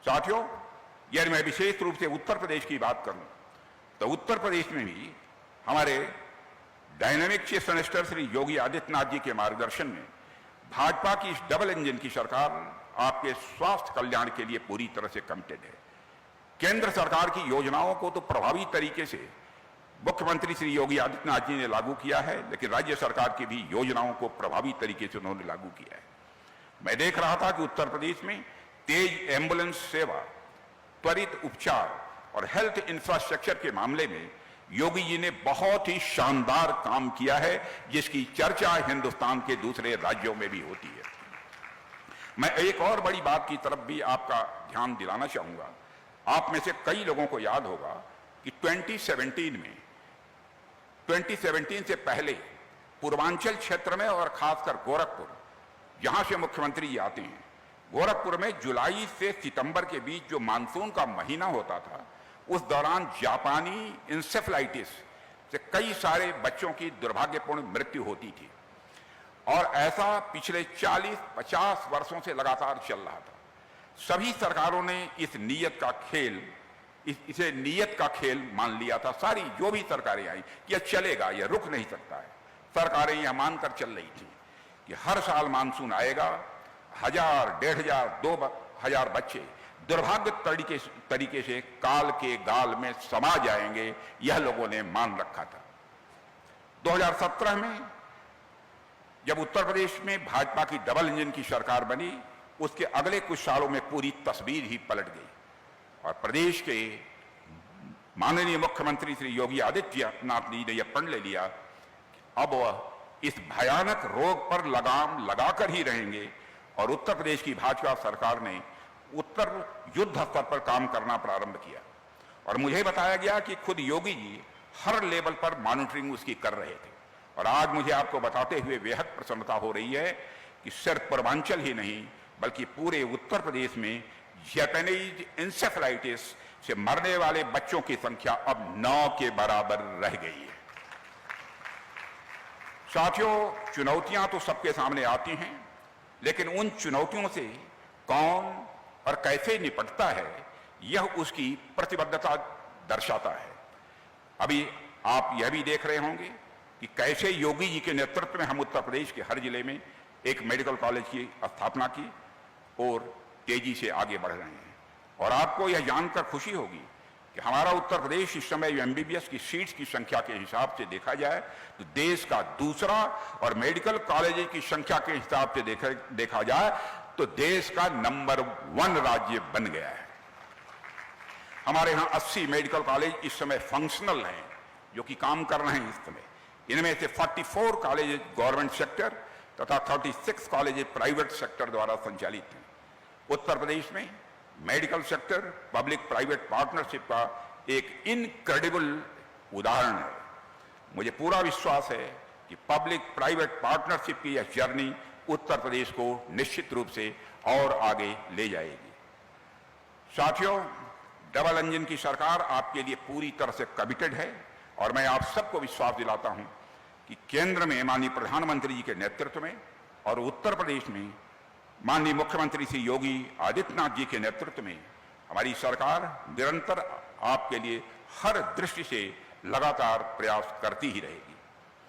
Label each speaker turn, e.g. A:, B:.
A: साथियों, यदि मैं विशेष रूप से उत्तर प्रदेश की बात करूं तो उत्तर प्रदेश में भी हमारे dynamic chief minister Shri Yogi Adityanath ji के मार्गदर्शन में भाजपा की इस डबल इंजन की सरकार आपके स्वास्थ्य कल्याण के लिए पूरी तरह से कमिटेड है। केंद्र सरकार की योजनाओं को तो प्रभावी तरीके से मुख्यमंत्री श्री योगी आदित्यनाथ जी ने लागू किया है, लेकिन राज्य सरकार की भी योजनाओं को प्रभावी तरीके से उन्होंने लागू किया है। मैं देख रहा था कि उत्तर प्रदेश में तेज एम्बुलेंस सेवा, त्वरित उपचार और हेल्थ इंफ्रास्ट्रक्चर के मामले में योगी जी ने बहुत ही शानदार काम किया है, जिसकी चर्चा हिंदुस्तान के दूसरे राज्यों में भी होती है। मैं एक और बड़ी बात की तरफ भी आपका ध्यान दिलाना चाहूंगा। आप में से कई लोगों को याद होगा कि 2017 से पहले पूर्वांचल क्षेत्र में और खासकर गोरखपुर, जहां से मुख्यमंत्री जी आते हैं, गोरखपुर में जुलाई से सितंबर के बीच जो मानसून का महीना होता था, उस दौरान जापानी इंसेफ्लाइटिस से कई सारे बच्चों की दुर्भाग्यपूर्ण मृत्यु होती थी और ऐसा पिछले 40-50 वर्षों से लगातार चल रहा था। सभी सरकारों ने इसे नियत का खेल मान लिया था। सारी जो भी सरकारें आई कि यह चलेगा, यह रुक नहीं सकता है। सरकारें यह मानकर चल रही थी कि हर साल मानसून आएगा, 1000, 1500, 2000 बच्चे दुर्भाग्य तरीके से काल के गाल में समा जाएंगे, यह लोगों ने मान रखा था। 2017 में जब उत्तर प्रदेश में भाजपा की डबल इंजन की सरकार बनी, उसके अगले कुछ सालों में पूरी तस्वीर ही पलट गई और प्रदेश के माननीय मुख्यमंत्री श्री योगी आदित्यनाथ जी ने यह प्रण ले लिया, अब वह इस भयानक रोग पर लगाम लगाकर ही रहेंगे और उत्तर प्रदेश की भाजपा सरकार ने उत्तर युद्ध स्तर पर काम करना प्रारंभ किया। और मुझे बताया गया कि खुद योगी जी हर लेवल पर मॉनिटरिंग उसकी कर रहे थे। और आज मुझे आपको बताते हुए बेहद प्रसन्नता हो रही है कि सिर्फ पूर्वांचल ही नहीं बल्कि पूरे उत्तर प्रदेश में जापानीज इंसेफ्लाइटिस से मरने वाले बच्चों की संख्या अब 9 के बराबर रह गई है। साथियों, चुनौतियां तो सबके सामने आती हैं, लेकिन उन चुनौतियों से कौन और कैसे निपटता है, यह उसकी प्रतिबद्धता दर्शाता है। अभी आप यह भी देख रहे होंगे कि कैसे योगी जी के नेतृत्व में हम उत्तर प्रदेश के हर जिले में एक मेडिकल कॉलेज की स्थापना की और तेजी से आगे बढ़ रहे हैं। और आपको यह जानकर खुशी होगी कि हमारा उत्तर प्रदेश इस समय एमबीबीएस की सीट्स की संख्या के हिसाब से देखा जाए तो देश का दूसरा, और मेडिकल कॉलेज की संख्या के हिसाब से देखा जाए तो देश का नंबर 1 राज्य बन गया है। हमारे यहाँ 80 मेडिकल कॉलेज इस समय फंक्शनल हैं, जो कि काम कर रहे हैं इस समय। इनमें से 44 कॉलेज गवर्नमेंट सेक्टर तथा 36 कॉलेज प्राइवेट सेक्टर द्वारा संचालित हैं। उत्तर प्रदेश में medical sector public private partnership का एक इनक्रेडिबल उदाहरण है। मुझे पूरा विश्वास है कि पब्लिक प्राइवेट पार्टनरशिप की यह जर्नी उत्तर प्रदेश को निश्चित रूप से और आगे ले जाएगी। साथियों, डबल इंजन की सरकार आपके लिए पूरी तरह से कमिटेड है और मैं आप सबको विश्वास दिलाता हूं कि केंद्र में माननीय प्रधानमंत्री जी के नेतृत्व में और उत्तर प्रदेश में माननीय मुख्यमंत्री श्री योगी आदित्यनाथ जी के नेतृत्व में हमारी सरकार निरंतर आपके लिए हर दृष्टि से लगातार प्रयास करती ही रहेगी।